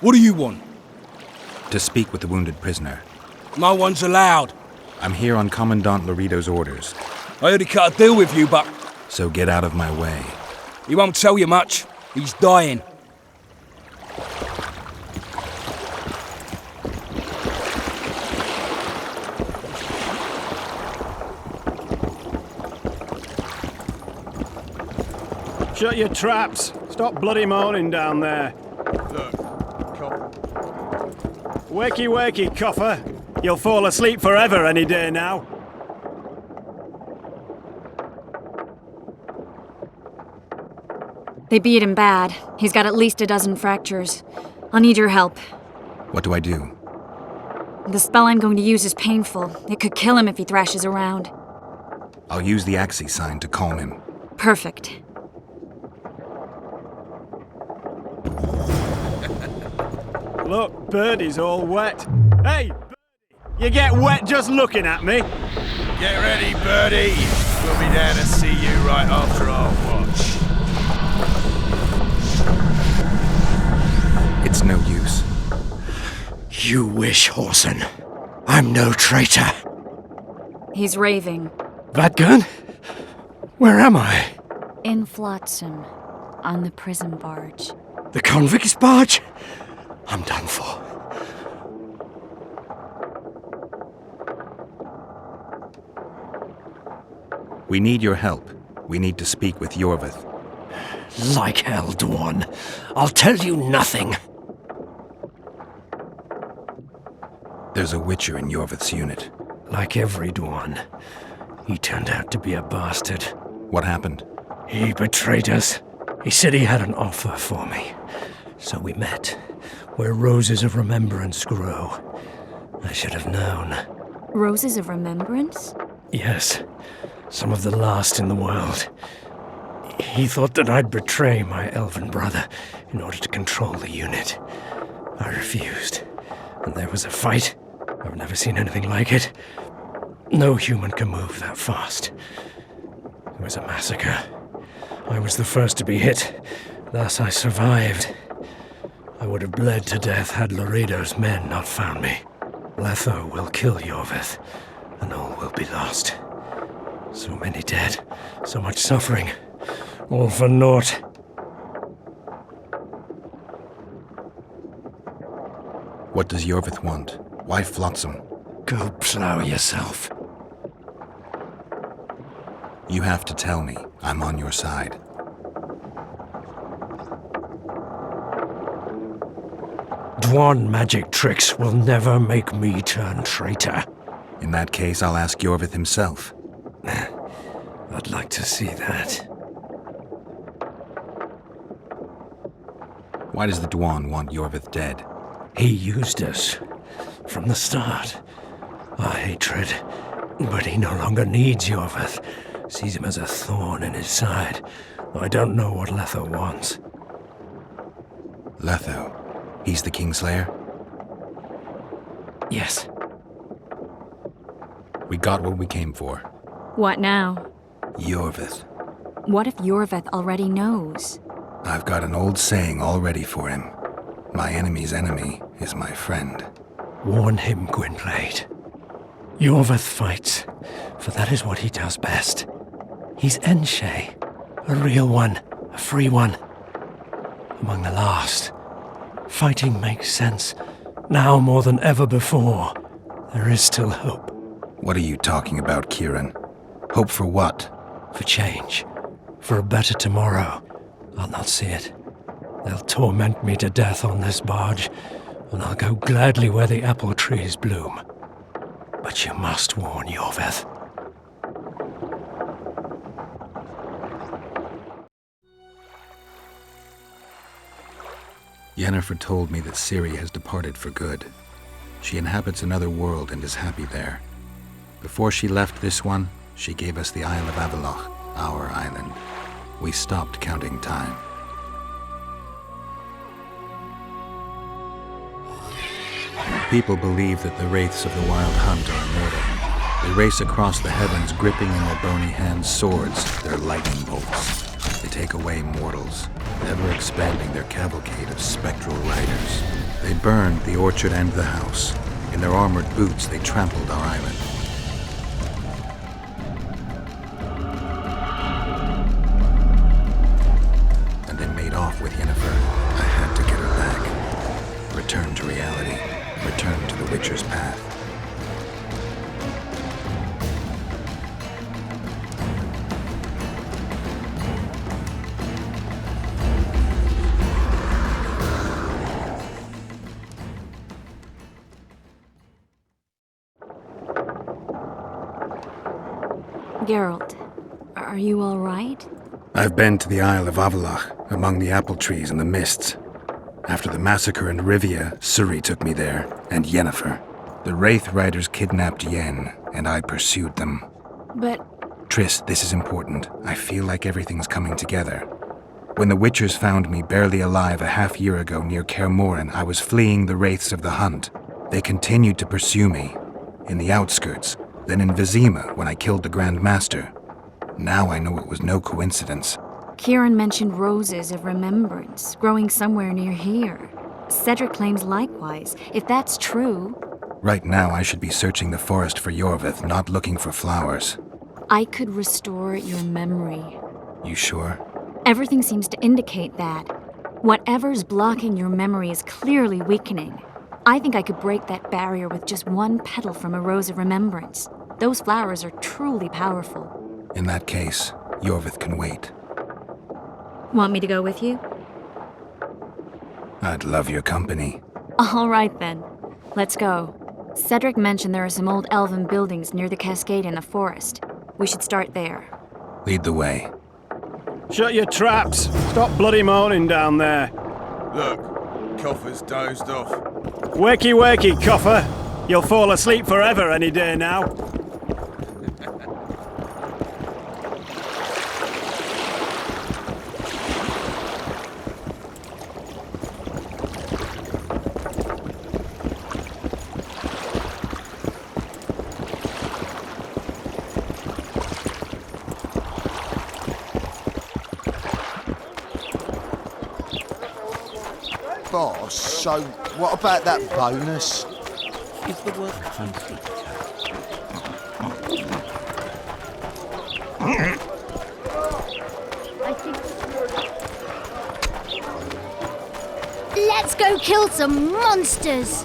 What do you want? To speak with the wounded prisoner. No one's allowed. I'm here on Commandant Laredo's orders. I heard he cut a deal with you, but So get out of my way. he won't tell you much. He's dying. Shut your traps. Stop bloody moaning down there. Look, Wakey, wakey, coffer. You'll fall asleep forever any day now. They beat him bad. He's got at least a dozen fractures. I'll need your help. What do I do? The spell I'm going to use is painful. It could kill him if he thrashes around. I'll use the Axie sign to calm him. Perfect. Look, Birdie's all wet. Hey, Birdie, you get wet just looking at me. get ready, Birdie. We'll be there to see you right after our watch. It's no use. You wish, Horson. I'm no traitor. He's raving. Vadgun? Where am I? In Flotsam, on the prison barge. The convict's barge? I'm done for. We need your help. We need to speak with Yorvith. Like hell, Dwan. I'll tell you nothing. There's a Witcher in Yorvith's unit. Like every Dwan, he turned out to be a bastard. What happened? He betrayed us. He said he had an offer for me. So we met, where roses of remembrance grow. I should have known. Roses of Remembrance? Yes, some of the last in the world. He thought that I'd betray my elven brother in order to control the unit. I refused, and there was a fight. I've never seen anything like it. No human can move that fast. It was a massacre. I was the first to be hit, thus I survived. I would have bled to death had Laredo's men not found me. Letho will kill Yorvith, and all will be lost. So many dead, so much suffering, all for naught. What does Yorvith want? Why Flotsam? Go plow yourself. You have to tell me. I'm on your side. Dwan magic tricks will never make me turn traitor. In that case, I'll ask Yorvith himself. I'd like to see that. Why does the Dwan want Yorvith dead? He used us from the start. Our hatred. But he no longer needs Yorvith. Sees him as a thorn in his side. I don't know what Letho wants. Letho. He's the Kingslayer? Yes. We got what we came for. What now? Yorvith. What if Yorvith already knows? I've got an old saying all ready for him. My enemy's enemy is my friend. Warn him, Gwynplaine. Yorvith fights, for that is what he does best. He's Enshe, a real one, a free one. Among the last. Fighting makes sense. Now more than ever before, there is still hope. What are you talking about, Kieran? Hope for what? For change. For a better tomorrow. I'll not see it. They'll torment me to death on this barge, and I'll go gladly where the apple trees bloom. But you must warn Yorvith. Yennefer told me that Ciri has departed for good. She inhabits another world and is happy there. Before she left this one, she gave us the Isle of Avalok, our island. We stopped counting time. People believe that the wraiths of the Wild Hunt are immortal. They race across the heavens, gripping in their bony hands swords, their lightning bolts. They take away mortals, ever expanding their cavalcade of spectral riders. They burned the orchard and the house. In their armored boots, they trampled our island. And then made off with Yennefer. I had to get her back. Return to reality. Return to the Witcher's path. Geralt, are you all right? I've been to the Isle of Avallac'h, among the apple trees and the mists. After the massacre in Rivia, Suri took me there, and Yennefer. The Wraith Riders kidnapped Yen, and I pursued them. But... Triss, this is important. I feel like everything's coming together. When the Witchers found me barely alive a half-year ago near Kaer Morhen, I was fleeing the Wraiths of the Hunt. They continued to pursue me, in the outskirts, then in Vizima when I killed the Grand Master. Now I know it was no coincidence. Kieran mentioned roses of remembrance growing somewhere near here. Cedric claims likewise. If that's true... Right now I should be searching the forest for Yorvith, not looking for flowers. I could restore your memory. You sure? Everything seems to indicate that. Whatever's blocking your memory is clearly weakening. I think I could break that barrier with just one petal from a rose of remembrance. Those flowers are truly powerful. In that case, Yorvith can wait. Want me to go with you? I'd love your company. All right then. Let's go. Cedric mentioned there are some old elven buildings near the cascade in the forest. We should start there. Lead the way. Shut your traps. Stop bloody moaning down there. Look, Coffer's dozed off. Wakey, wakey, Coffer. You'll fall asleep forever any day now. Boss, so what about that bonus? Is the work complete? Let's go kill some monsters!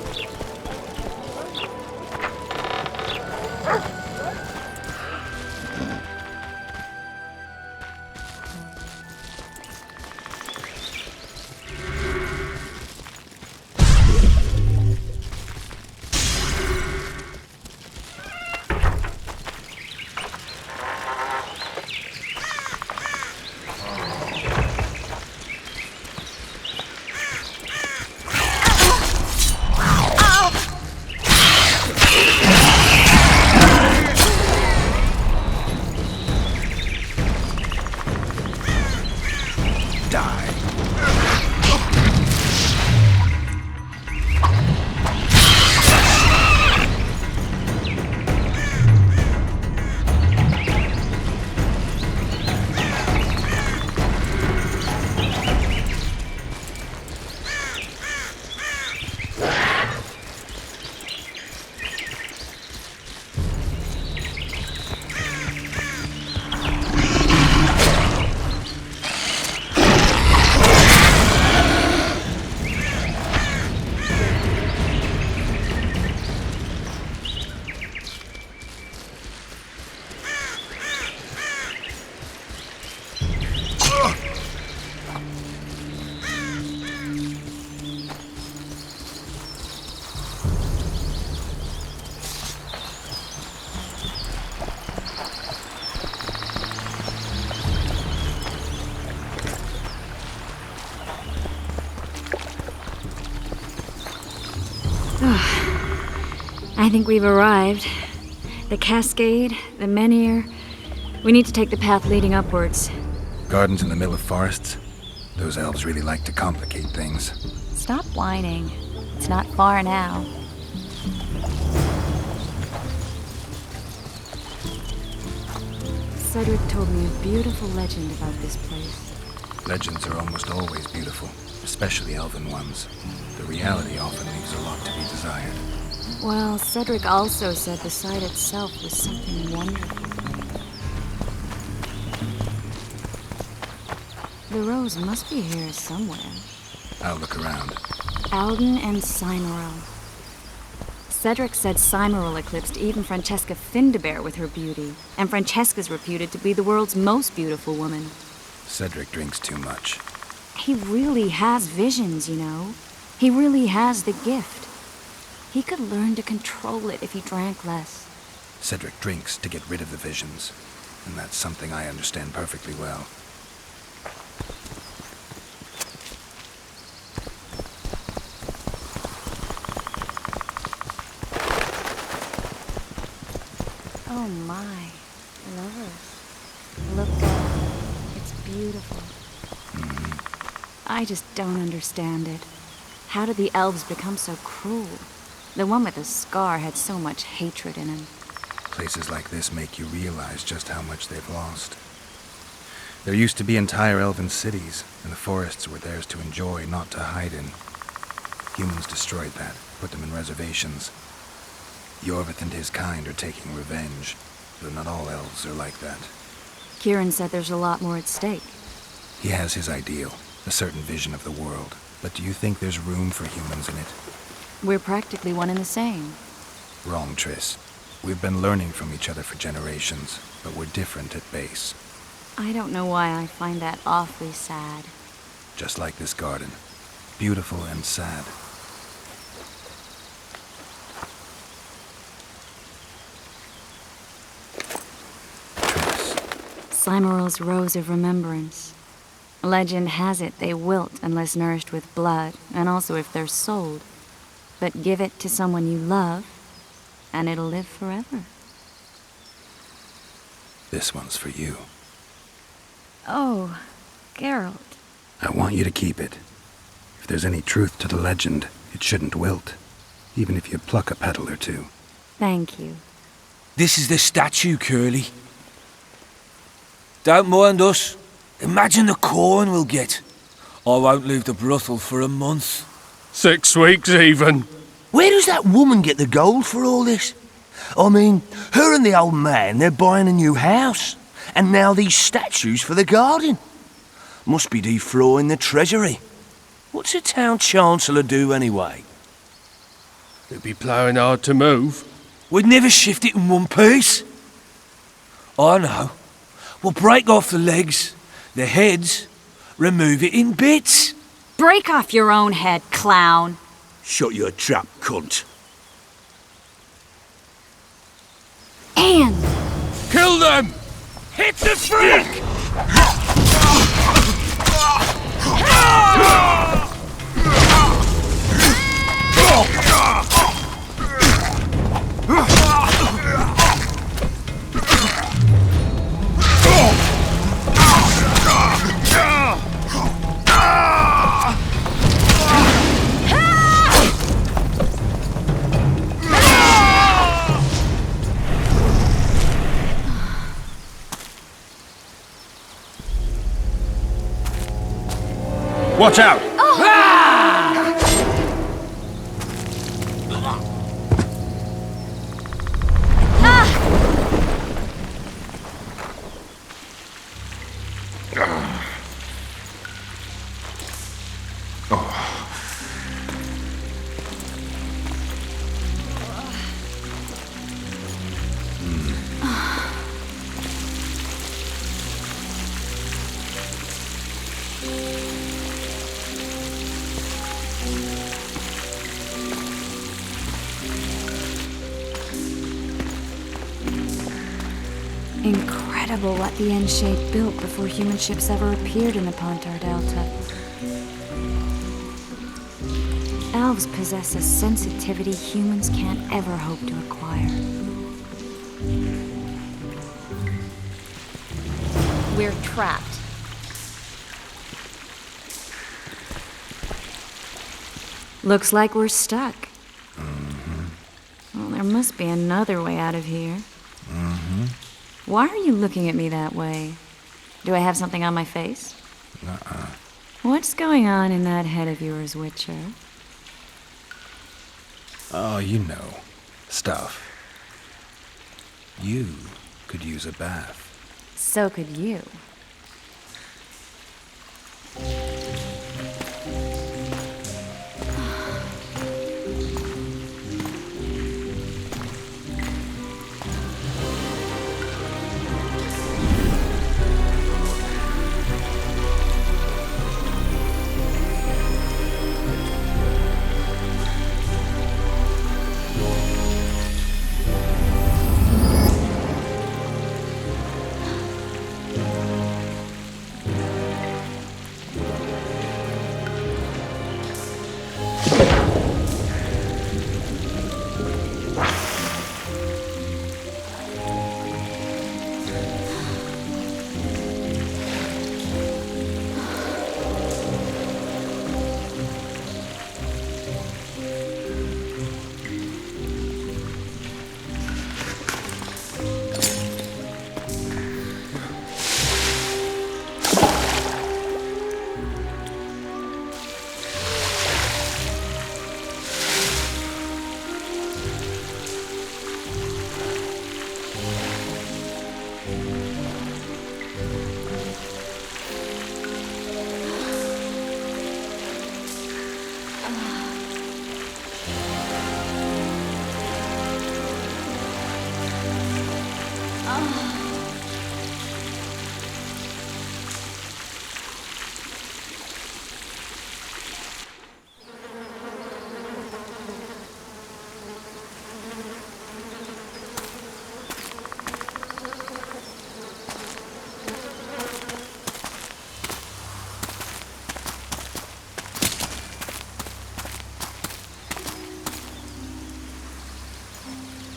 I think we've arrived. The cascade, the menhir. We need to take the path leading upwards. Gardens in the middle of forests? Those elves really like to complicate things. Stop whining. It's not far now. Cedric told me a beautiful legend about this place. Legends are almost always beautiful. especially elven ones. The reality often leaves a lot to be desired. Well, Cedric also said the site itself was something wonderful. The rose must be here somewhere. I'll look around. Alden and Cymoril. Cedric said Cymoril eclipsed even Francesca Findabair with her beauty, and Francesca's reputed to be the world's most beautiful woman. Cedric drinks too much. He really has visions, you know. He really has the gift. He could learn to control it if he drank less. Cedric drinks to get rid of the visions, and that's something I understand perfectly well. Oh my, lovers. Look up. It's beautiful. I just don't understand it. How did the elves become so cruel? The one with the scar had so much hatred in him. Places like this make you realize just how much they've lost. There used to be entire elven cities, and the forests were theirs to enjoy, not to hide in. Humans destroyed that, put them in reservations. Yorvith and his kind are taking revenge, though not all elves are like that. Kieran said there's a lot more at stake. He has his ideal, a certain vision of the world, but do you think there's room for humans in it? We're practically one and the same. Wrong, Triss. We've been learning from each other for generations, but we're different at base. I don't know why I find that awfully sad. Just like this garden. Beautiful and sad. Triss. Cymoril's Rose of Remembrance. Legend has it they wilt unless nourished with blood, and also if they're sold. But give it to someone you love, and it'll live forever. This one's for you. Oh, Geralt. I want you to keep it. If there's any truth to the legend, it shouldn't wilt, even if you pluck a petal or two. Thank you. This is the statue, Curly. Don't mind us. Imagine the corn we'll get. I won't leave the brothel for a month. 6 weeks even. Where does that woman get the gold for all this? I mean, her and the old man, they're buying a new house. And now these statues for the garden. Must be defraying the treasury. What's a town chancellor do anyway? They'd be ploughing hard to move. We'd never shift it in one piece. I know. We'll break off the legs, the heads, remove it in bits. Break off your own head, clown. Shut your trap, cunt. And Kill them! Hit the freak! Watch out! Incredible what the N-shape built before human ships ever appeared in the Pontar Delta. Elves possess a sensitivity humans can't ever hope to acquire. We're trapped. Looks like we're stuck. Well, there must be another way out of here. Why are you looking at me that way? Do I have something on my face? What's going on in that head of yours, Witcher? Oh, you know. Stuff. You could use a bath. So could you.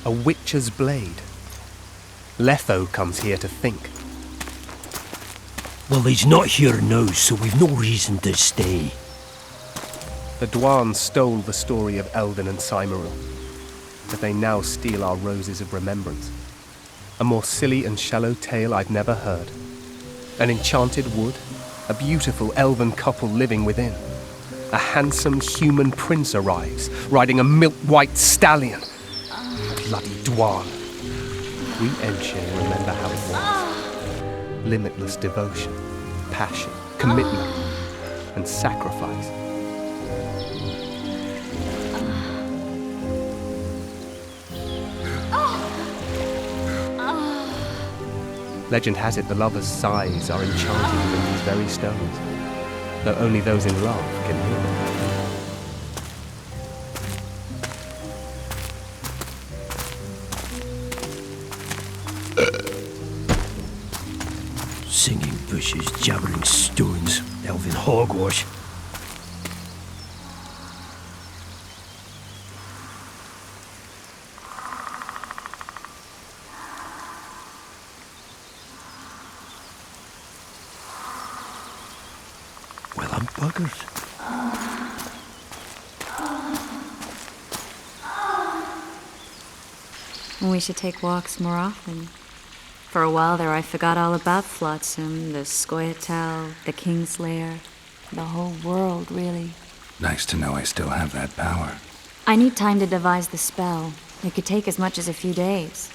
A witcher's blade. Letho comes here to think. Well, he's not here now, so we've no reason to stay. The Dwan stole the story of Eldon and Cymoril, but they now steal our roses of remembrance. A more silly and shallow tale I've never heard. An enchanted wood, a beautiful elven couple living within. A handsome human prince arrives, riding a milk-white stallion. Bloody Dwan. We Enshane remember how it was. Limitless devotion, passion, commitment, and sacrifice. Legend has it the lovers' sighs are enchanted within these very stones, though only those in love can hear them. Singing bushes, jabbering stones, elven hogwash. Well, I'm buggered. We should take walks more often. For a while there, I forgot all about Flotsam, the Scoia'tael, the Kingslayer, the whole world, really. Nice to know I still have that power. I need time to devise the spell. It could take as much as a few days.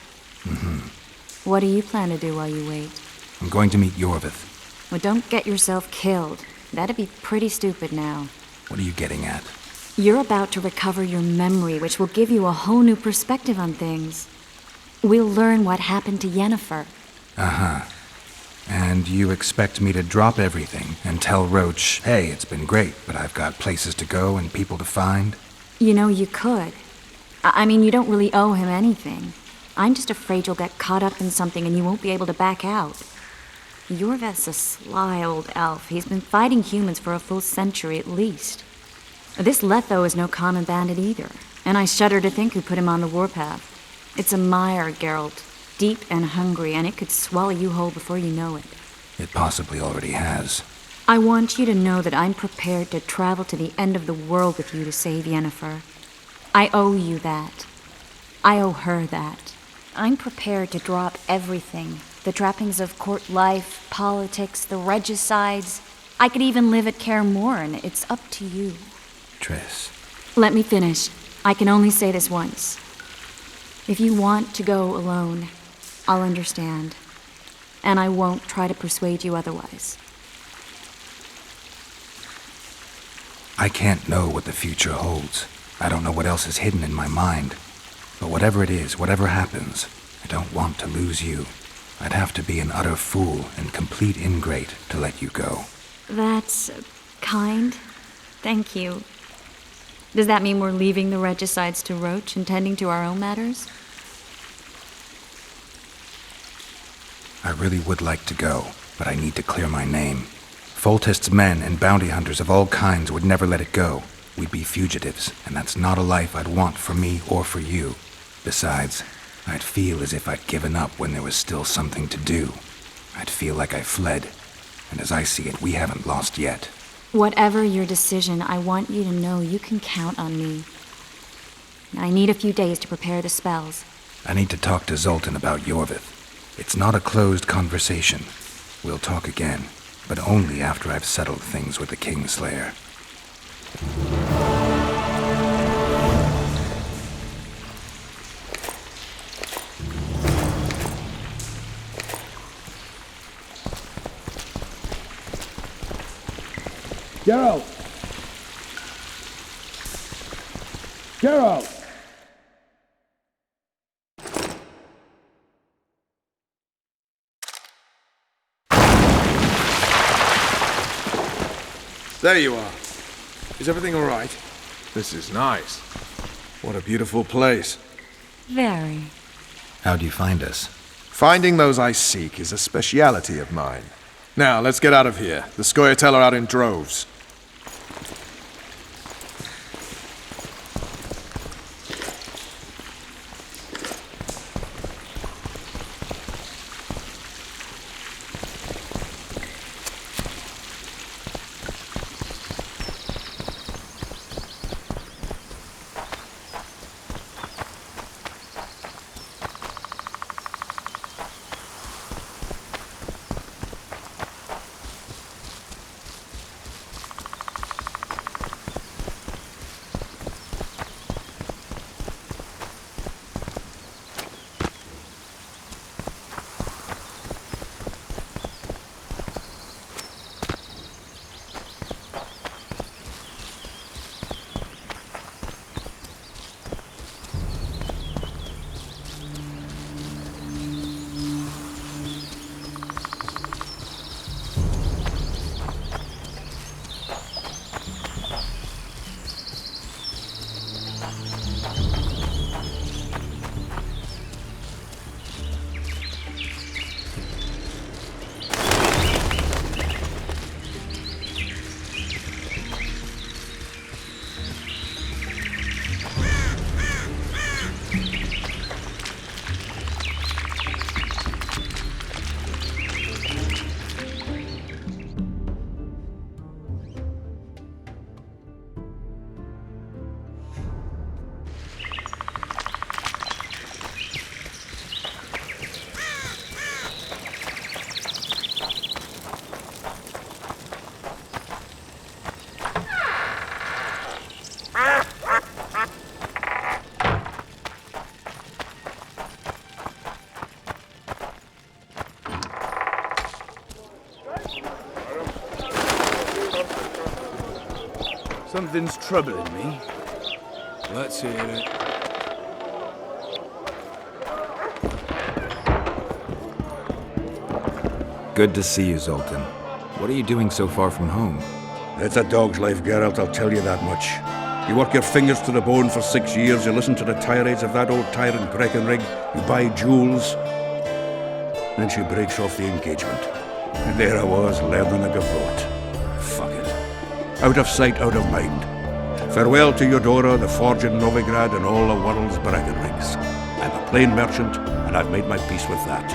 What do you plan to do while you wait? I'm going to meet Yorvith. Well, don't get yourself killed. That'd be pretty stupid now. What are you getting at? You're about to recover your memory, which will give you a whole new perspective on things. We'll learn what happened to Yennefer. Uh-huh. And you expect me to drop everything and tell Roach, hey, it's been great, but I've got places to go and people to find? You know, you could. I mean, you don't really owe him anything. I'm just afraid you'll get caught up in something and you won't be able to back out. Yorvith's a sly old elf. He's been fighting humans for a full century at least. This Letho is no common bandit either, and I shudder to think who put him on the warpath. It's a mire, Geralt, deep and hungry, and it could swallow you whole before you know it. It possibly already has. I want you to know that I'm prepared to travel to the end of the world with you to save Yennefer. I owe you that. I owe her that. I'm prepared to drop everything. The trappings of court life, politics, the regicides, I could even live at Kaer Morhen. It's up to you. Triss. Let me finish. I can only say this once. If you want to go alone, I'll understand. And I won't try to persuade you otherwise. I can't know what the future holds. I don't know what else is hidden in my mind. But whatever it is, whatever happens, I don't want to lose you. I'd have to be an utter fool and complete ingrate to let you go. That's kind. Thank you. Does that mean we're leaving the regicides to Roach and tending to our own matters? I really would like to go, but I need to clear my name. Foltest's men and bounty hunters of all kinds would never let it go. We'd be fugitives, and that's not a life I'd want for me or for you. Besides, I'd feel as if I'd given up when there was still something to do. I'd feel like I fled, and as I see it, we haven't lost yet. Whatever your decision, I want you to know you can count on me. I need a few days to prepare the spells. I need to talk to Zoltan about Yorvith. It's not a closed conversation. We'll talk again, but only after I've settled things with the Kingslayer. Geralt! Geralt! There you are. Is everything all right? This is nice. What a beautiful place. Very. How'd you find us? Finding those I seek is a speciality of mine. Now, let's get out of here. The Scoia'tael are out in droves. Something's troubling me. Let's hear it. Good to see you, Zoltan. What are you doing so far from home? It's a dog's life, Geralt, I'll tell you that much. You work your fingers to the bone for 6 years, you listen to the tirades of that old tyrant Breckenrig, you buy jewels. Then she breaks off the engagement. And there I was, learning a gavotte. Fuck it. Out of sight, out of mind. Farewell to Eudora, the forge in Novigrad, and all the world's Breckenrigs. I'm a plain merchant, and I've made my peace with that.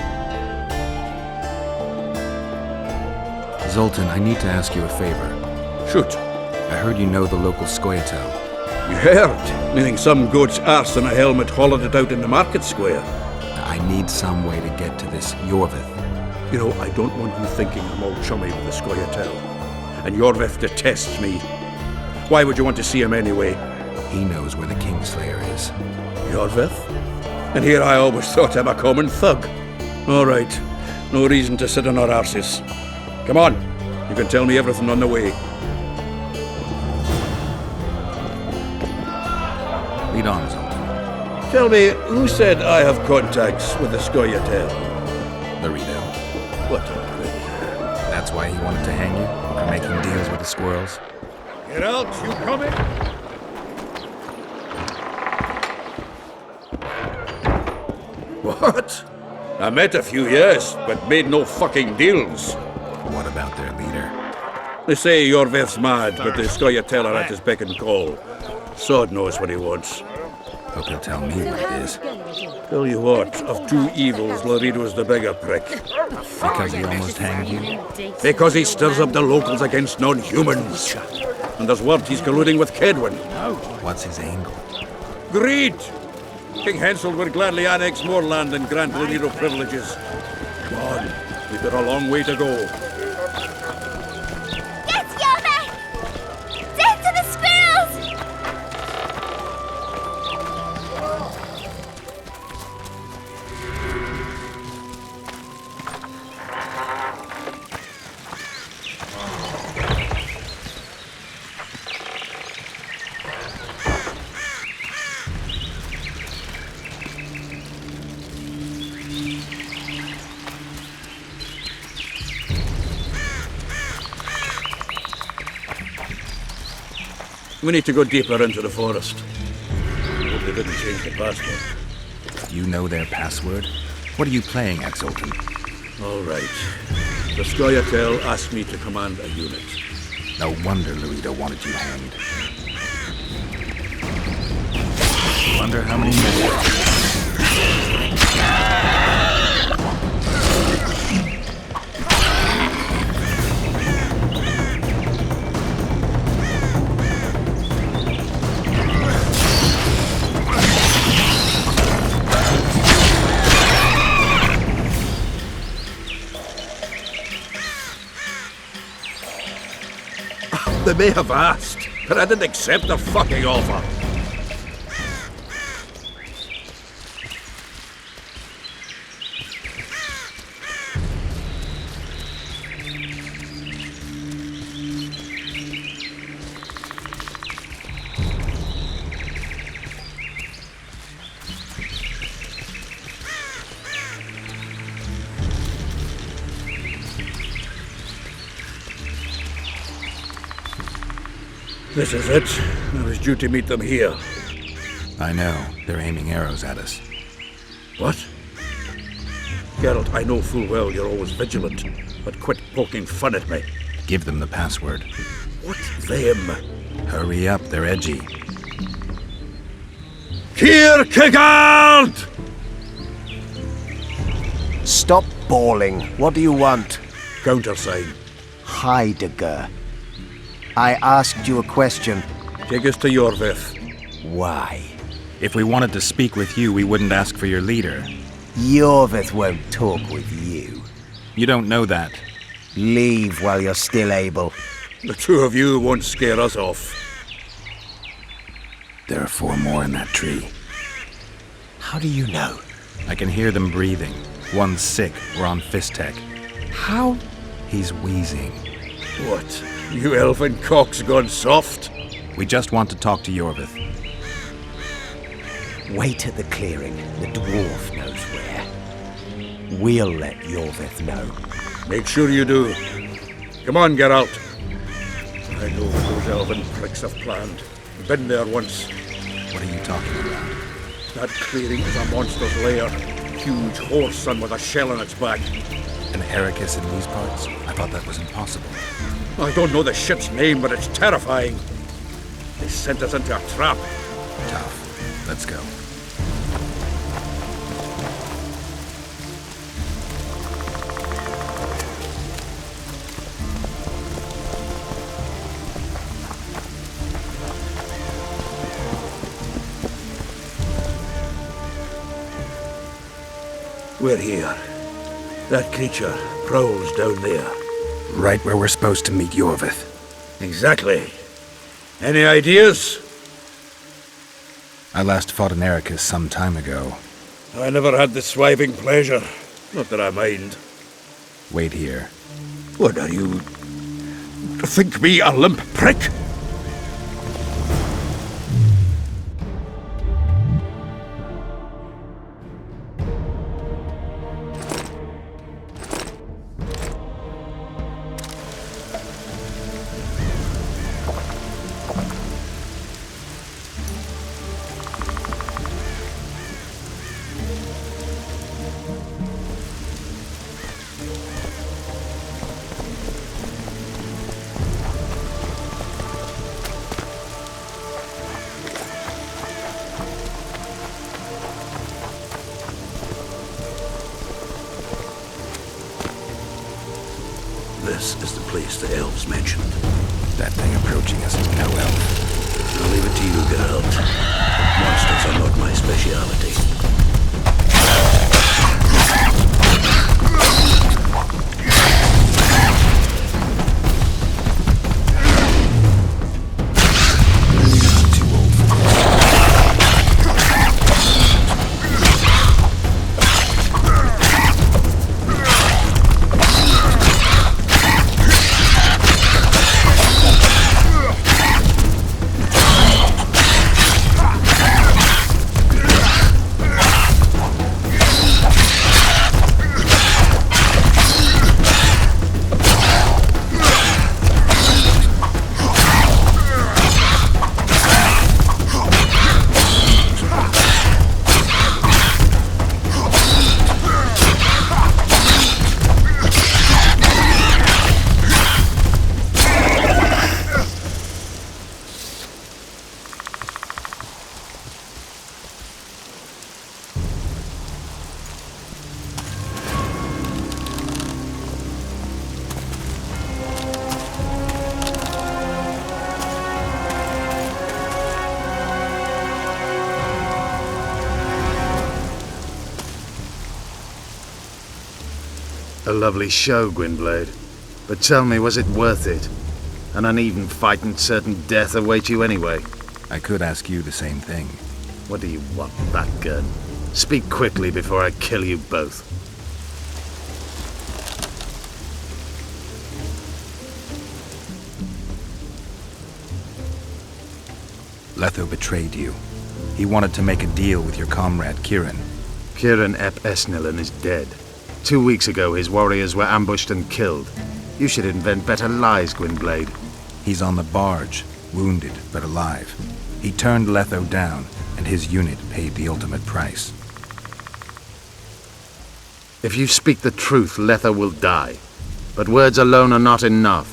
Zoltan, I need to ask you a favor. Shoot. I heard you know the local Scoia'tael. You heard? Meaning some goat's arse in a helmet hollowed it out in the market square. I need some way to get to this Yorvith. You know, I don't want you thinking I'm all chummy with the Scoia'tael. and Yorvith detests me. Why would you want to see him anyway? He knows where the Kingslayer is. Yorvith? And here I always thought him a common thug. All right, no reason to sit on our arses. Come on, you can tell me everything on the way. Lead on, Zoltan. Tell me, who said I have contacts with the Scoia'tael? Laredo. What a prick. That's why he wanted to hang you? For making deals with the squirrels? Get out, you coming? What? I met a few, yes, but made no fucking deals. What about their leader? They say Yorvith's mad, but the Scoia'tael are at his beck and call. Sod knows what he wants. Hope he'll tell me what it is. Tell you what, of two evils, Laredo's the bigger prick. Because he almost hanged you? Because he stirs up the locals against non-humans. And there's word he's colluding with Kedwin. What's his angle? Greed! King Hensel would gladly annex more land and grant Laredo privileges. Come on, we've got a long way to go. Get Yoma! Dead to the squirrels! We need to go deeper into the forest. Hope they didn't change the password. You know their password? What are you playing at, Zoltan? All right. The Scoia'tael asked me to command a unit. No wonder Laredo wanted you hanged. Wonder how many men... They may have asked, but I didn't accept the fucking offer. This is it. I was due to meet them here. I know. They're aiming arrows at us. What? Geralt, I know full well you're always vigilant, but quit poking fun at me. Give them the password. What them? Hurry up, they're edgy. Kierkegaard! Stop bawling. What do you want? Countersign. Heidegger. I asked you a question. Take us to Yorvith. Why? If we wanted to speak with you, we wouldn't ask for your leader. Yorvith won't talk with you. You don't know that. Leave while you're still able. The two of you won't scare us off. There are 4 more in that tree. How do you know? I can hear them breathing. One's sick. We're on Fistek. How? He's wheezing. What? You elfin cock's gone soft? We just want to talk to Yorvith. Wait at the clearing. The dwarf knows where. We'll let Yorvith know. Make sure you do. Come on, Geralt. I know what those elven pricks have planned. Been there once. What are you talking about? That clearing is a monster's lair. Huge horse son with a shell on its back. An Ericus in these parts? I thought that was impossible. I don't know the shit's name, but it's terrifying. They sent us into a trap. Tough. Let's go. We're here. That creature prowls down there. Right where we're supposed to meet Yorvith. Exactly. Any ideas? I last fought an Ericus some time ago. I never had the swiving pleasure. Not that I mind. Wait here. What are you... think me a limp prick? This is the place the elves mentioned. That thing approaching us is no elf. I'll leave it to you, Geralt. Monsters are not my speciality. A lovely show, Gwynblade. But tell me, was it worth it? An uneven fight and certain death await you anyway. I could ask you the same thing. What do you want, Batgun? Speak quickly before I kill you both. Letho betrayed you. He wanted to make a deal with your comrade, Kieran. Kieran ep Esnilin is dead. 2 weeks ago, his warriors were ambushed and killed. You should invent better lies, Gwynblade. He's on the barge, wounded but alive. He turned Letho down, and his unit paid the ultimate price. If you speak the truth, Letho will die. But words alone are not enough.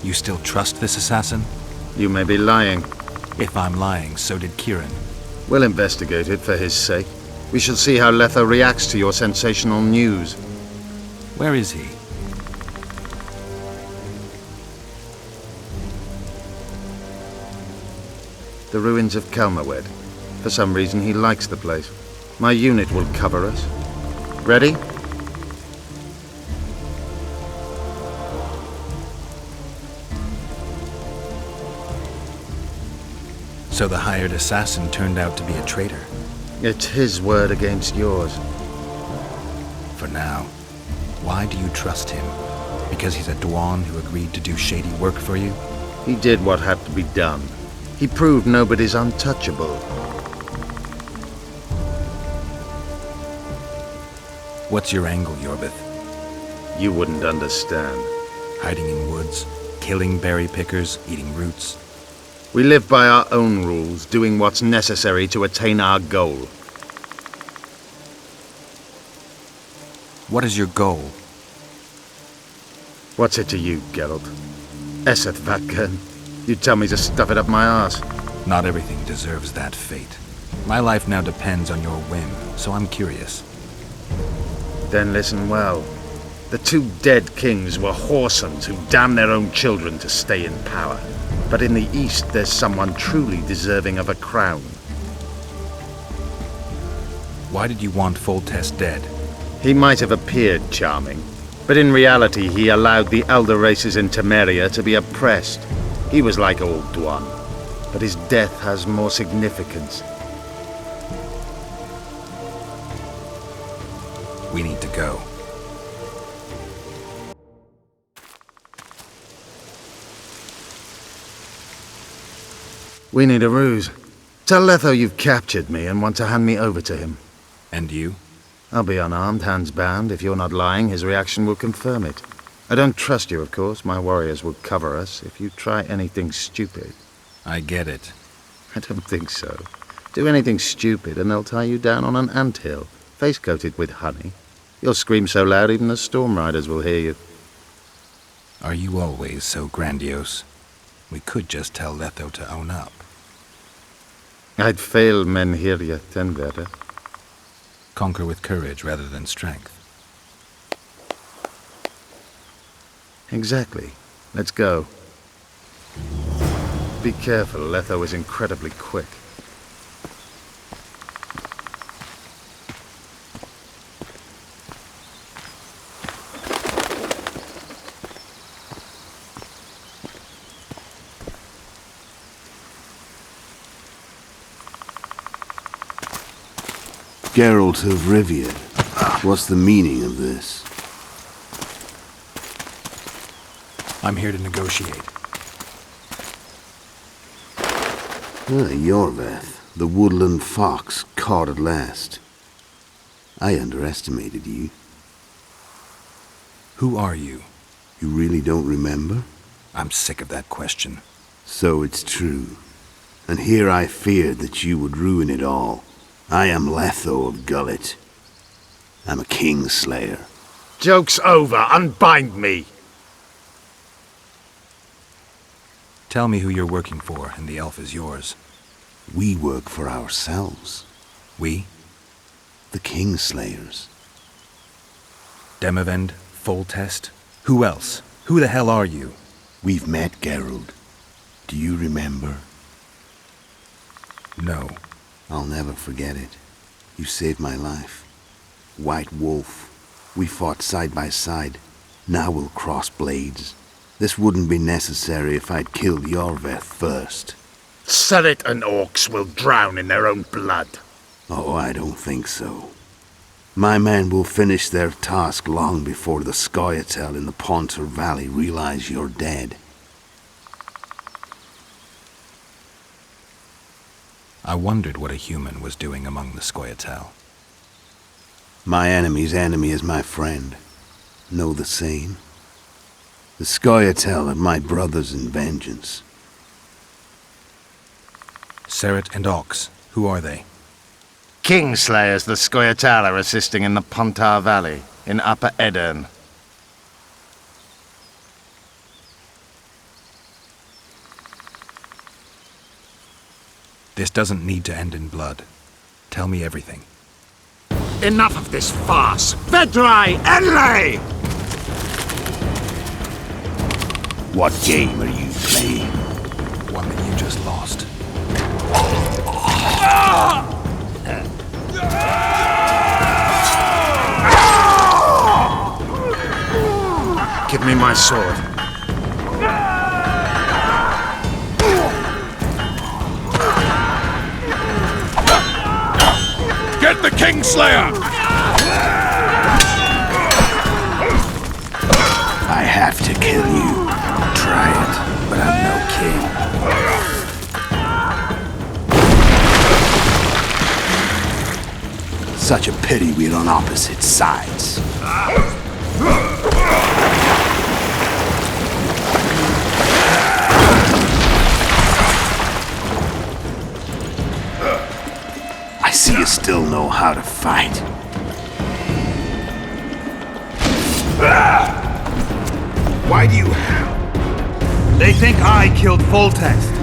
You still trust this assassin? You may be lying. If I'm lying, so did Kieran. We'll investigate it for his sake. We shall see how Letho reacts to your sensational news. Where is he? The ruins of Kelmerwed. For some reason, he likes the place. My unit will cover us. Ready? So the hired assassin turned out to be a traitor. It's his word against yours. For now. Why do you trust him? Because he's a Dwan who agreed to do shady work for you? He did what had to be done. He proved nobody's untouchable. What's your angle, Yorbith? You wouldn't understand. Hiding in woods, killing berry pickers, eating roots. We live by our own rules, doing what's necessary to attain our goal. What is your goal? What's it to you, Geralt? Esseth Vatgern. You tell me to stuff it up my arse. Not everything deserves that fate. My life now depends on your whim, so I'm curious. Then listen well. The 2 dead kings were whoresons who damned their own children to stay in power. But in the East, there's someone truly deserving of a crown. Why did you want Foltest dead? He might have appeared charming, but in reality he allowed the elder races in Temeria to be oppressed. He was like old Dwan, but his death has more significance. We need to go. We need a ruse. Tell Letho you've captured me and want to hand me over to him. And you? I'll be unarmed, hands bound. If you're not lying, his reaction will confirm it. I don't trust you, of course. My warriors will cover us if you try anything stupid. I get it. I don't think so. Do anything stupid and they'll tie you down on an anthill, face-coated with honey. You'll scream so loud even the storm riders will hear you. Are you always so grandiose? We could just tell Letho to own up. I'd fail men here yet and better. Conquer with courage rather than strength. Exactly. Let's go. Be careful, Letho is incredibly quick. Geralt of Rivia. What's the meaning of this? I'm here to negotiate. Yorveth, the woodland fox, caught at last. I underestimated you. Who are you? You really don't remember? I'm sick of that question. So it's true. And here I feared that you would ruin it all. I am Letho of Gullet. I'm a Kingslayer. Joke's over. Unbind me. Tell me who you're working for, and the elf is yours. We work for ourselves. We? The Kingslayers. Demavend? Foltest? Who else? Who the hell are you? We've met, Geralt. Do you remember? No. I'll never forget it. You saved my life. White Wolf. We fought side by side. Now we'll cross blades. This wouldn't be necessary if I'd killed Yorveth first. Surret and orcs will drown in their own blood. Oh, I don't think so. My men will finish their task long before the Scoia'tael in the Pontar Valley realize you're dead. I wondered what a human was doing among the Scoia'tael. My enemy's enemy is my friend. Know the same? The Scoia'tael are my brothers in vengeance. Surret and Ox, who are they? Kingslayers the Scoia'tael are assisting in the Pontar Valley, in Upper Edirn. This doesn't need to end in blood. Tell me everything. Enough of this farce! Vedrai, Enlay! What game are you playing? One that you just lost. Give me my sword. Get the Kingslayer! I have to kill you. Try it, but I'm no king. Such a pity we're on opposite sides. I see you still know how to fight. Why do you... They think I killed Foltest.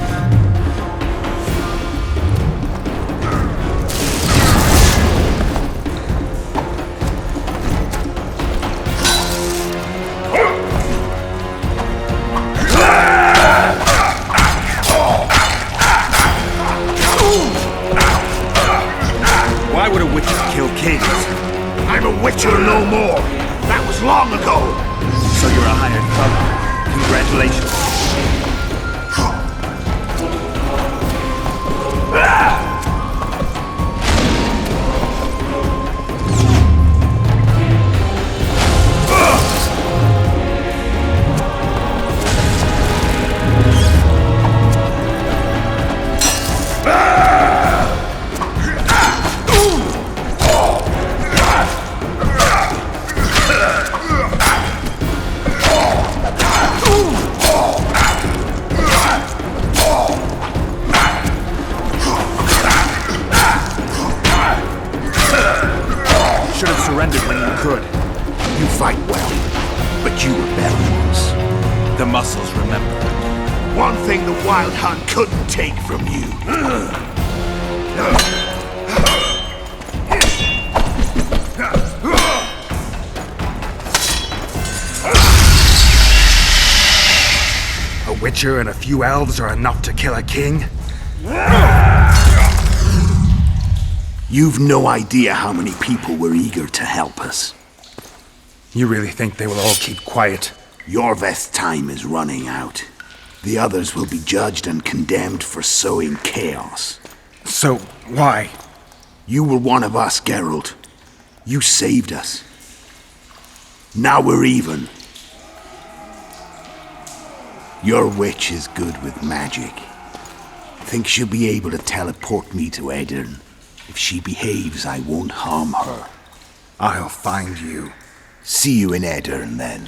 Why would a witch have killed Witcher no more. That was long ago. So you're a hired thug. Congratulations. You fight well, but you rebellions. The muscles remember. One thing the Wild Hunt couldn't take from you. A Witcher and a few elves are enough to kill a king? You've no idea how many people were eager to help us. You really think they will all keep quiet? Yorveth's time is running out. The others will be judged and condemned for sowing chaos. So, why? You were one of us, Geralt. You saved us. Now we're even. Your witch is good with magic. Think she'll be able to teleport me to Edirn. If she behaves, I won't harm her. I'll find you. See you in Edirn, then.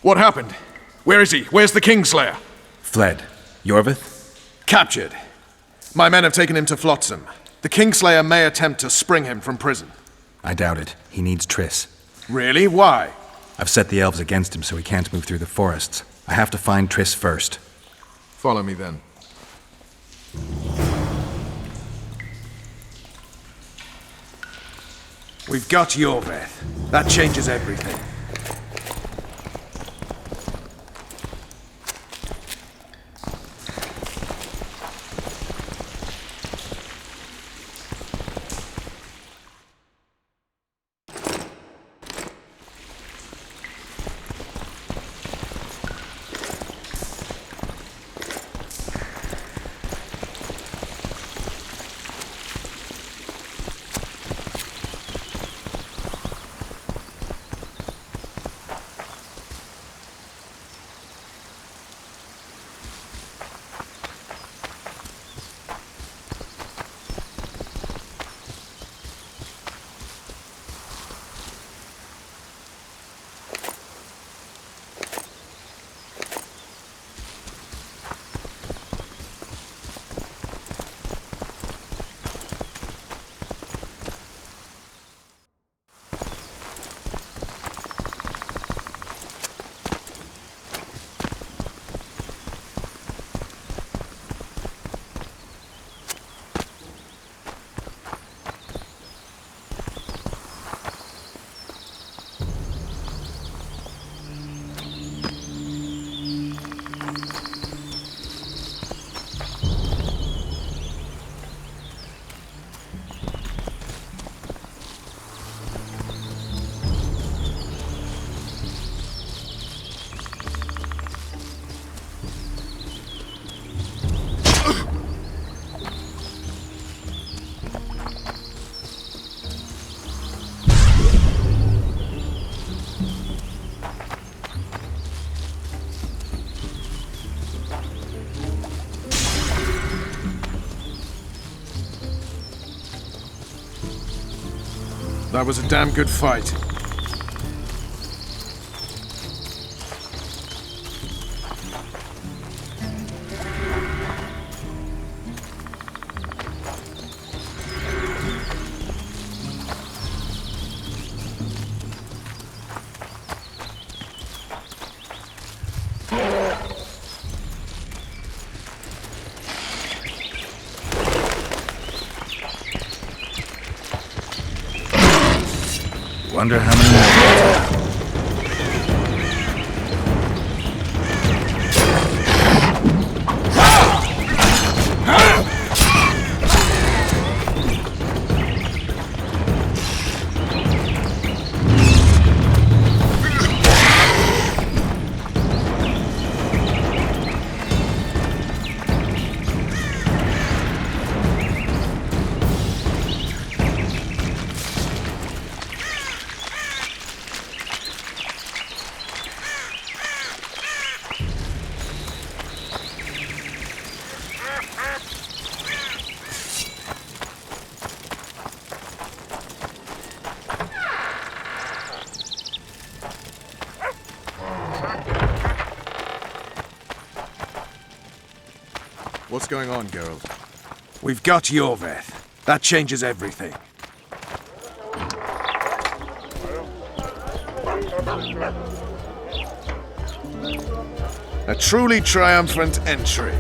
What happened? Where is he? Where's the Kingslayer? Fled. Yorveth? Captured. My men have taken him to Flotsam. The Kingslayer may attempt to spring him from prison. I doubt it. He needs Triss. Really? Why? I've set the elves against him so he can't move through the forests. I have to find Triss first. Follow me then. We've got Yorveth. That changes everything. That was a damn good fight. Wonder how many more. What's going on, Geralt? We've got Yorveth. That changes everything. A truly triumphant entry.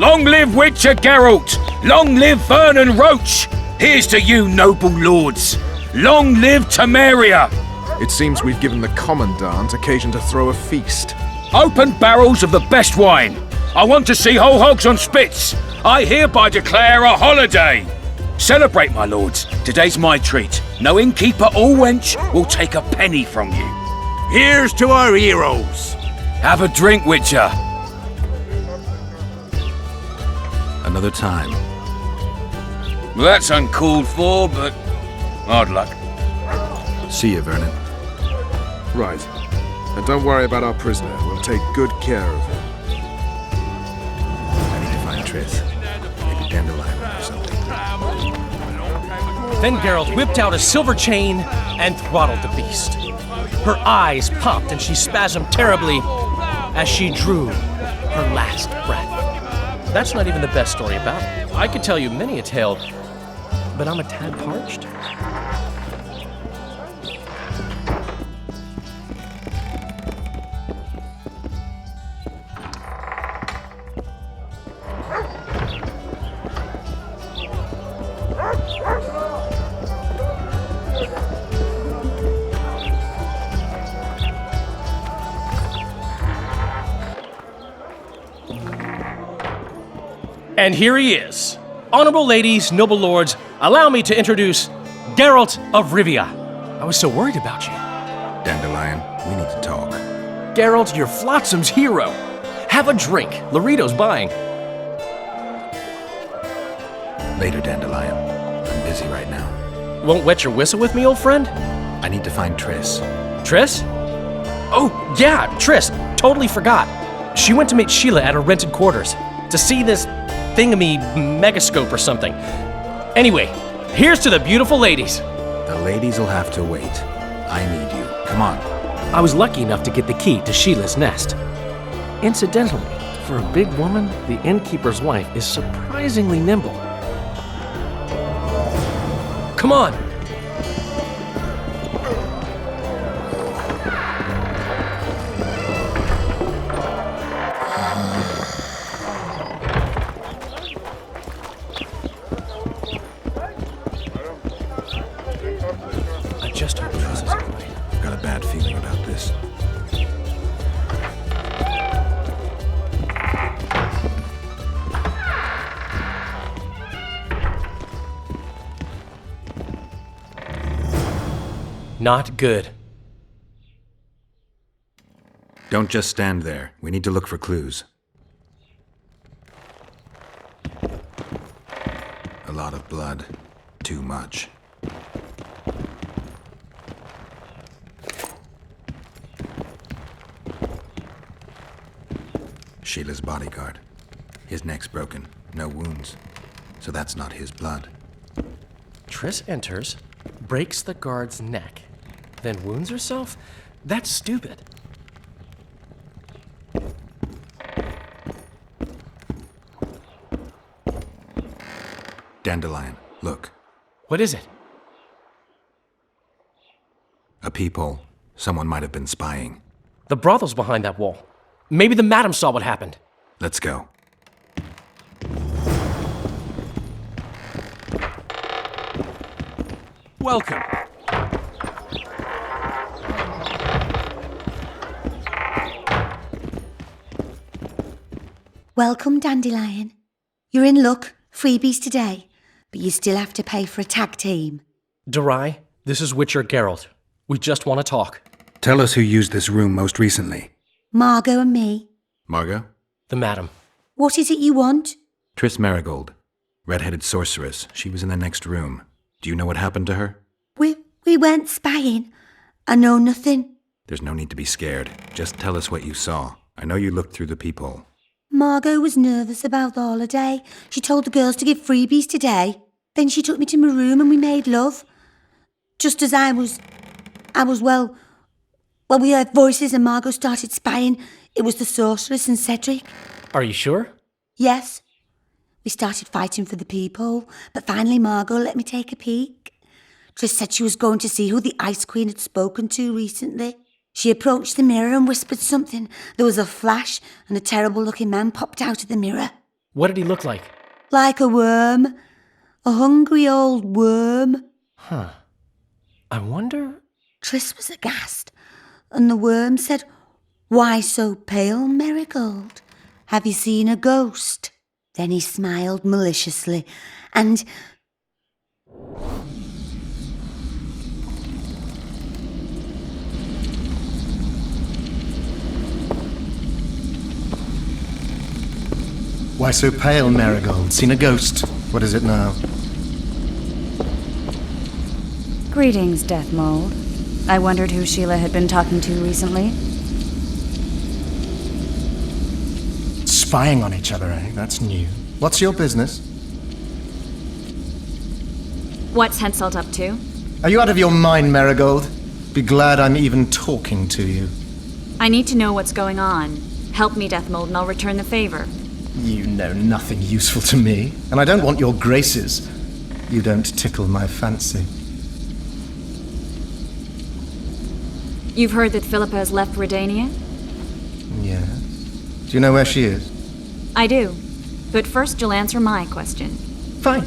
Long live Witcher Geralt! Long live Vernon Roach! Here's to you, noble lords! Long live Temeria! It seems we've given the Commandant occasion to throw a feast. Open barrels of the best wine! I want to see whole hogs on spits! I hereby declare a holiday! Celebrate, my lords. Today's my treat. No innkeeper or wench will take a penny from you. Here's to our heroes! Have a drink, Witcher. Another time. Well, that's uncalled for, but hard luck. See you, Vernon. Right. And don't worry about our prisoner. We'll take good care of him. I need to find Triss. Maybe Dandelion or something. Then Geralt whipped out a silver chain and throttled the beast. Her eyes popped and she spasmed terribly as she drew her last breath. That's not even the best story about it. I could tell you many a tale, but I'm a tad parched. And here he is. Honorable ladies, noble lords, allow me to introduce Geralt of Rivia. I was so worried about you. Dandelion, we need to talk. Geralt, you're Flotsam's hero. Have a drink. Laurito's buying. Later, Dandelion. I'm busy right now. Won't wet your whistle with me, old friend? I need to find Triss. Triss? Oh, yeah, Triss. Totally forgot. She went to meet Sheila at her rented quarters to see this thingamy megascope or something. Anyway, here's to the beautiful ladies. The ladies will have to wait. I need you. Come on. I was lucky enough to get the key to Sheila's nest. Incidentally, for a big woman, the innkeeper's wife is surprisingly nimble. Come on. Not good. Don't just stand there. We need to look for clues. A lot of blood. Too much. Sheila's bodyguard. His neck's broken. No wounds. So that's not his blood. Triss enters, breaks the guard's neck, then wounds herself? That's stupid. Dandelion, look. What is it? A peephole. Someone might have been spying. The brothel's behind that wall. Maybe the madam saw what happened. Let's go. Welcome. Welcome, Dandelion. You're in luck. Freebies today. But you still have to pay for a tag team. Durai, this is Witcher Geralt. We just want to talk. Tell us who used this room most recently. Margot and me. Margot? The madam. What is it you want? Triss Marigold. Red-headed sorceress. She was in the next room. Do you know what happened to her? We weren't spying. I know nothing. There's no need to be scared. Just tell us what you saw. I know you looked through the peephole. Margot was nervous about the holiday. She told the girls to give freebies today. Then she took me to my room and we made love. Just as I was, well, we heard voices and Margot started spying. It was the sorceress and Cedric. Are you sure? Yes. We started fighting for the peephole, but finally Margot let me take a peek. Triss said she was going to see who the Ice Queen had spoken to recently. She approached the mirror and whispered something. There was a flash, and a terrible-looking man popped out of the mirror. What did he look like? Like a worm. A hungry old worm. Huh. I wonder... Triss was aghast, and the worm said, "Why so pale, Marigold? Have you seen a ghost?" Then he smiled maliciously, and... Why so pale, Marigold? Seen a ghost? What is it now? Greetings, Death Mold. I wondered who Sheila had been talking to recently. Spying on each other, eh? That's new. What's your business? What's Henselt up to? Are you out of your mind, Marigold? Be glad I'm even talking to you. I need to know what's going on. Help me, Death Mold, and I'll return the favor. You know nothing useful to me, and I don't want your graces. You don't tickle my fancy. You've heard that Philippa has left Redania? Yeah. Do you know where she is? I do. But first you'll answer my question. Fine.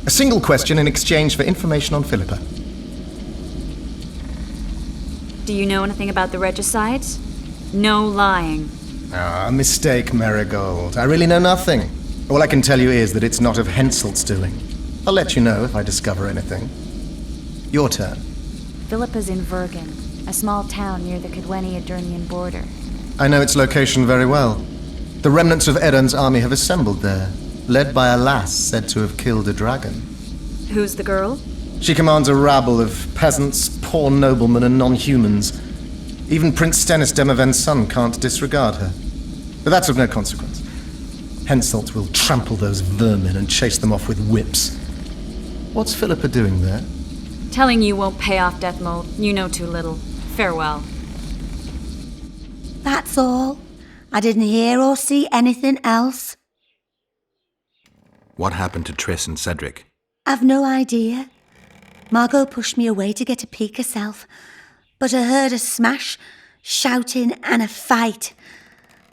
A single question in exchange for information on Philippa. Do you know anything about the regicides? No lying. Ah, mistake, Marigold. I really know nothing. All I can tell you is that it's not of Henselt's doing. I'll let you know if I discover anything. Your turn. Philippa's in Vergen, a small town near the Cadweni-Adurnian border. I know its location very well. The remnants of Eden's army have assembled there, led by a lass said to have killed a dragon. Who's the girl? She commands a rabble of peasants, poor noblemen, and non-humans. Even Prince Stennis Demaven's son can't disregard her. But that's of no consequence. Henselt will trample those vermin and chase them off with whips. What's Philippa doing there? Telling you won't pay off, Death Mold. You know too little. Farewell. That's all. I didn't hear or see anything else. What happened to Triss and Cedric? I've no idea. Margot pushed me away to get a peek herself, but I heard a smash, shouting, and a fight.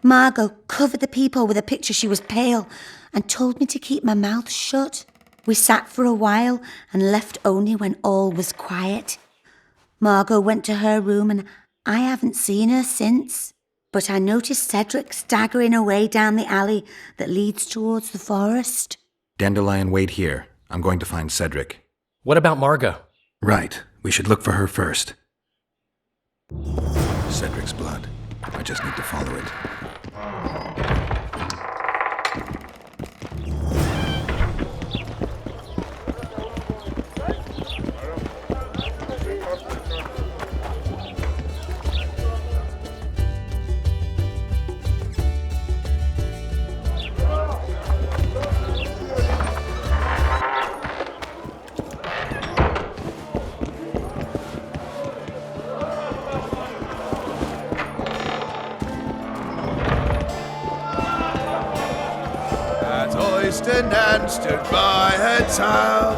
Margot covered the peephole with a picture. She was pale and told me to keep my mouth shut. We sat for a while and left only when all was quiet. Margot went to her room and I haven't seen her since. But I noticed Cedric staggering away down the alley that leads towards the forest. Dandelion, wait here. I'm going to find Cedric. What about Margot? Right. We should look for her first. Cedric's blood. I just need to follow it. And stood by her town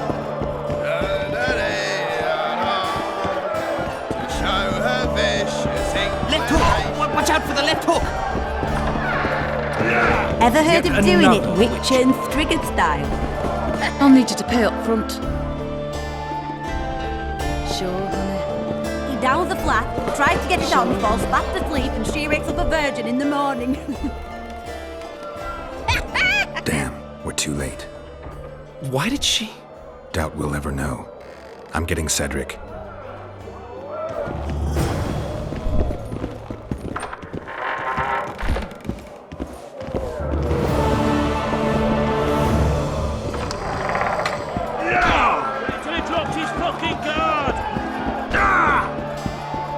to show her vicious ink. Left hook! Watch out for the left hook! Ever heard of doing it Witcher and Strigged style? I'll need you to pay up front. Sure, honey. He downs the flat, tries to get it on, falls fast asleep, and she wakes up a virgin in the morning. Damn, we're too late. Why did she? Doubt we'll ever know. I'm getting Cedric.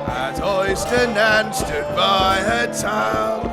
As Oyster Nan stood by her town.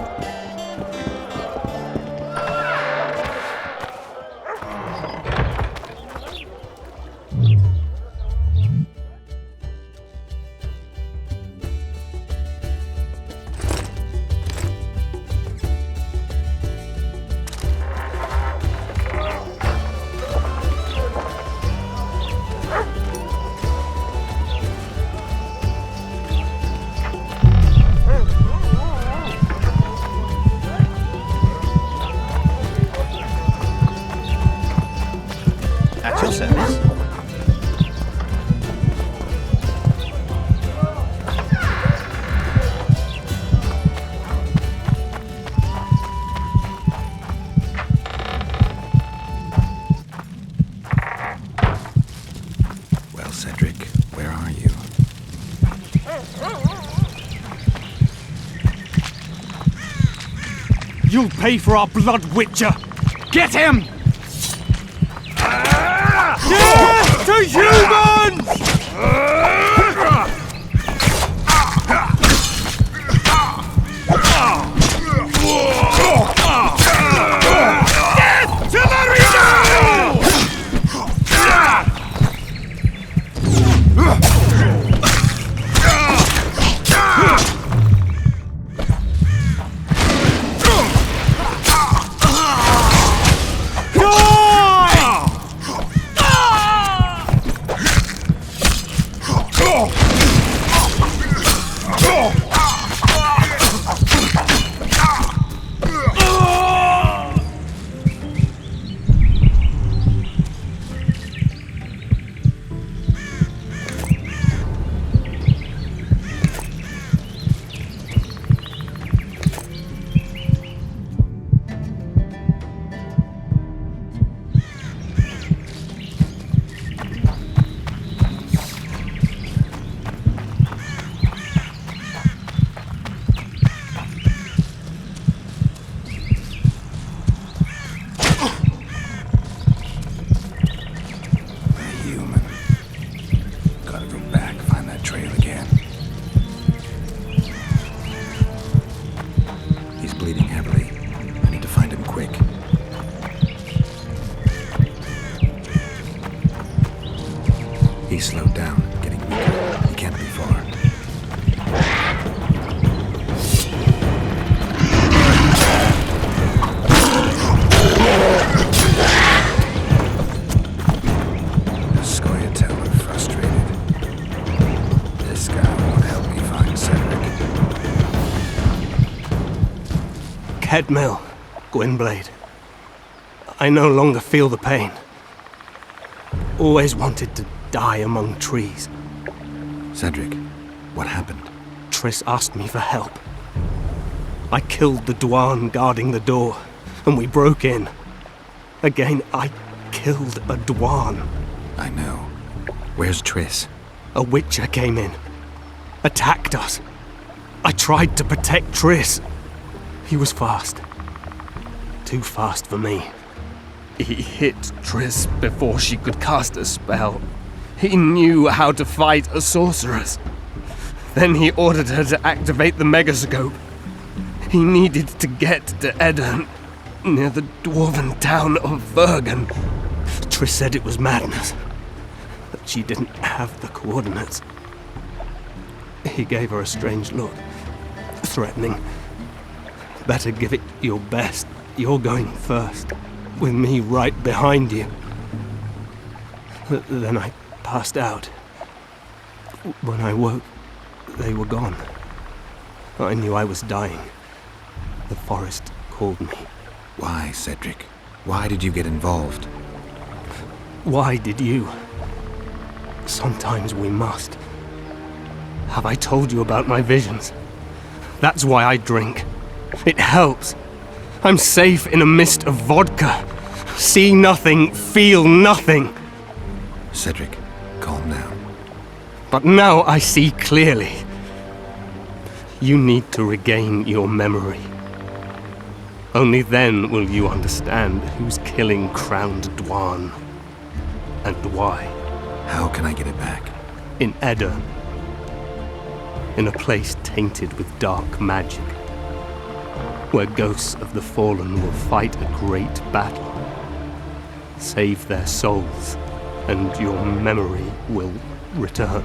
You'll pay for our blood, Witcher! Get him! Death to humans! He's slowed down, getting weaker. He can't be far. The Scoia'taller frustrated. This guy won't help me find Cedric. Kedmill, Gwynblade. I no longer feel the pain. Always wanted to die among trees. Cedric, what happened? Triss asked me for help. I killed the Dwarn guarding the door, and we broke in. Again, I killed a Dwarn. I know. Where's Triss? A Witcher came in, attacked us. I tried to protect Triss. He was fast. Too fast for me. He hit Triss before she could cast a spell. He knew how to fight a sorceress. Then he ordered her to activate the megascope. He needed to get to Edirn, near the dwarven town of Vergen. Triss said it was madness, that she didn't have the coordinates. He gave her a strange look, threatening. Better give it your best. You're going first, with me right behind you. Then I passed out. When I woke, they were gone. I knew I was dying. The forest called me. Why, Cedric? Why did you get involved? Why did you? Sometimes we must. Have I told you about my visions? That's why I drink. It helps. I'm safe in a mist of vodka. See nothing, feel nothing. Cedric, calm down. But now I see clearly. You need to regain your memory. Only then will you understand who's killing Crowned Dwarn. And why. How can I get it back? In Edirn. In a place tainted with dark magic. Where ghosts of the fallen will fight a great battle. Save their souls, and your memory will return.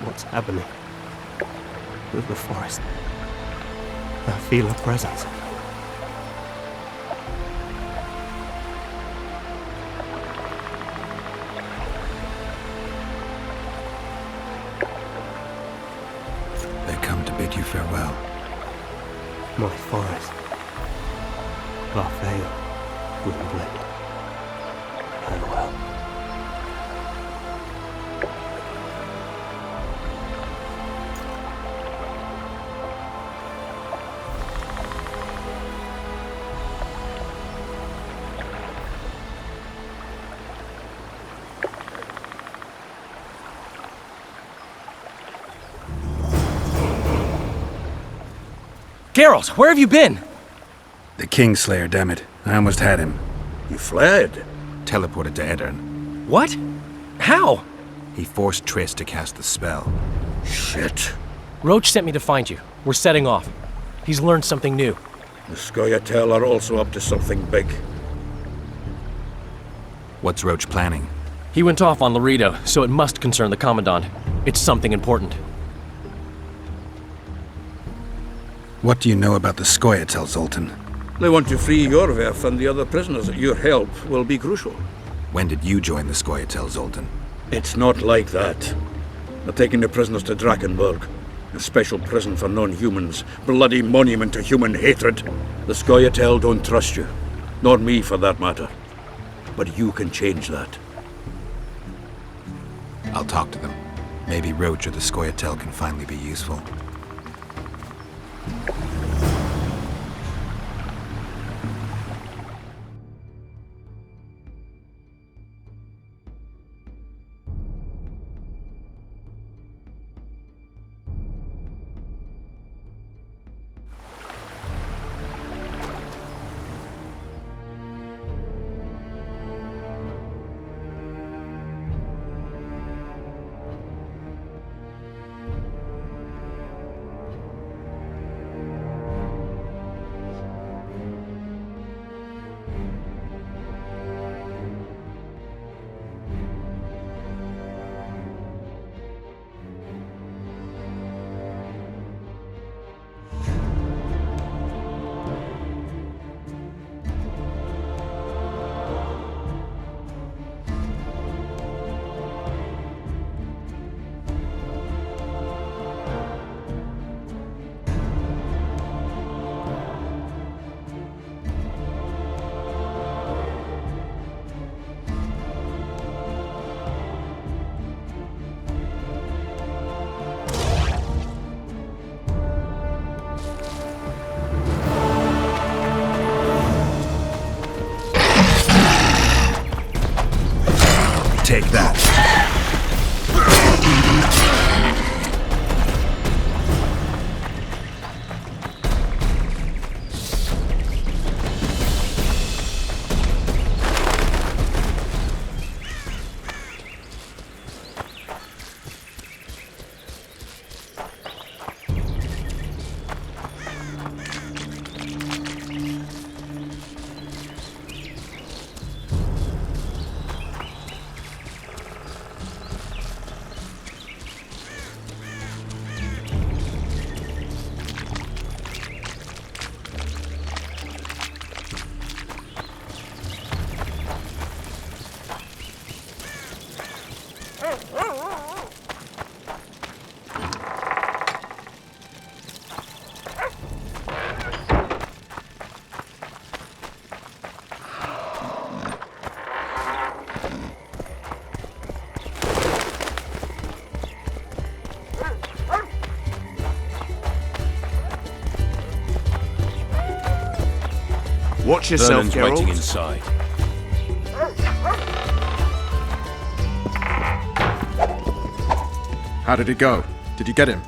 What's happening? The forest. I feel a presence. Bid you farewell. My forest. Barthea, Gwynblade. Farewell. Geralt, where have you been? The Kingslayer, damn it. I almost had him. He fled. Teleported to Edirn. What? How? He forced Triss to cast the spell. Shit. Roach sent me to find you. We're setting off. He's learned something new. The Scoia'tael are also up to something big. What's Roach planning? He went off on Laredo, so it must concern the Commandant. It's something important. What do you know about the Scoia'tael, Zoltan? They want to free Yorveth and the other prisoners. Your help will be crucial. When did you join the Scoia'tael, Zoltan? It's not like that. They're taking the prisoners to Drakenburg. A special prison for non-humans. Bloody monument to human hatred. The Scoia'tael don't trust you. Nor me, for that matter. But you can change that. I'll talk to them. Maybe Roach or the Scoia'tael can finally be useful. Take that. Watch yourself, Vernon's Geralt. waiting inside. How did it go? Did you get him?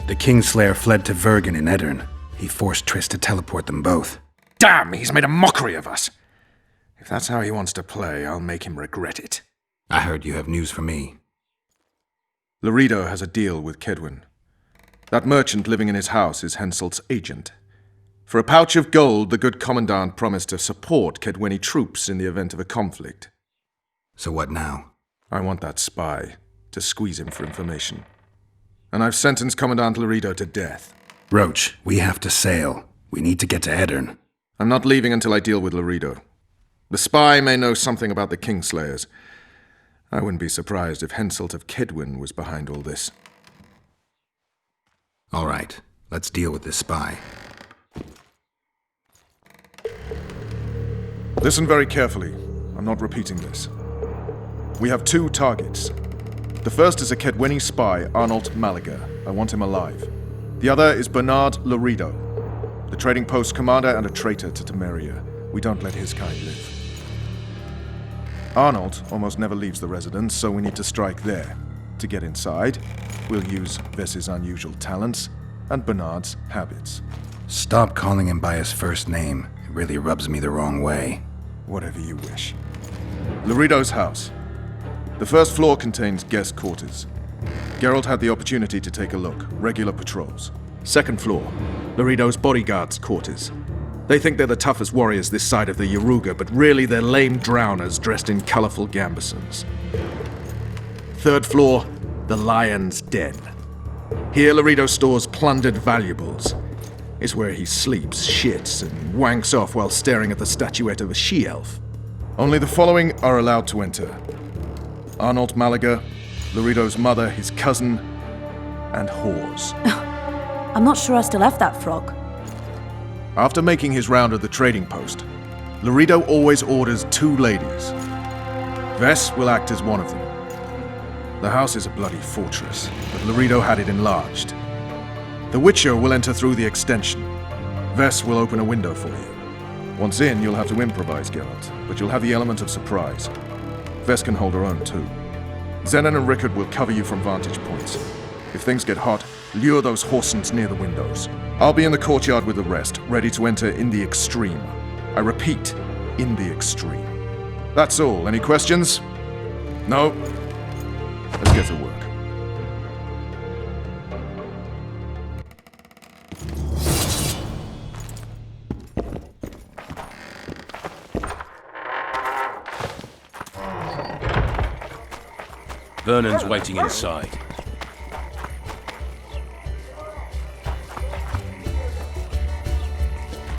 The Kingslayer fled to Vergen in Edirn. He forced Triss to teleport them both. Damn, he's made a mockery of us. If that's how he wants to play, I'll make him regret it. I heard you have news for me. Laredo has a deal with Kedwin. That merchant living in his house is Henselt's agent. For a pouch of gold, the good commandant promised to support Kedweni troops in the event of a conflict. So what now? I want that spy to squeeze him for information. And I've sentenced Commandant Laredo to death. Roach, we have to sail. We need to get to Edirn. I'm not leaving until I deal with Laredo. The spy may know something about the Kingslayers. I wouldn't be surprised if Henselt of Kedwin was behind all this. All right, let's deal with this spy. Listen very carefully. I'm not repeating this. We have two targets. The first is a Kedweni spy, Arnold Malaga. I want him alive. The other is Bernard Laredo, the trading post commander and a traitor to Temeria. We don't let his kind live. Arnold almost never leaves the residence, so we need to strike there. To get inside, we'll use Vess's unusual talents and Bernard's habits. Stop calling him by his first name. It really rubs me the wrong way. Whatever you wish. Laredo's house. The first floor contains guest quarters. Geralt had the opportunity to take a look. Regular patrols. Second floor. Laredo's bodyguards' quarters. They think they're the toughest warriors this side of the Yaruga, but really they're lame drowners dressed in colorful gambesons. Third floor. The Lion's Den. Here Laredo stores plundered valuables. It's where he sleeps, shits, and wanks off while staring at the statuette of a she-elf. Only the following are allowed to enter. Arnold Malaga, Laredo's mother, his cousin, and whores. I'm not sure I still have that frog. After making his round of the trading post, Laredo always orders 2 ladies. Vess will act as one of them. The house is a bloody fortress, but Laredo had it enlarged. The Witcher will enter through the extension. Vess will open a window for you. Once in, you'll have to improvise, Geralt, but you'll have the element of surprise. Vess can hold her own, too. Zenon and Rickard will cover you from vantage points. If things get hot, lure those horsens near the windows. I'll be in the courtyard with the rest, ready to enter in the extreme. I repeat, in the extreme. That's all. Any questions? No? Let's get to work. Vernon's waiting inside.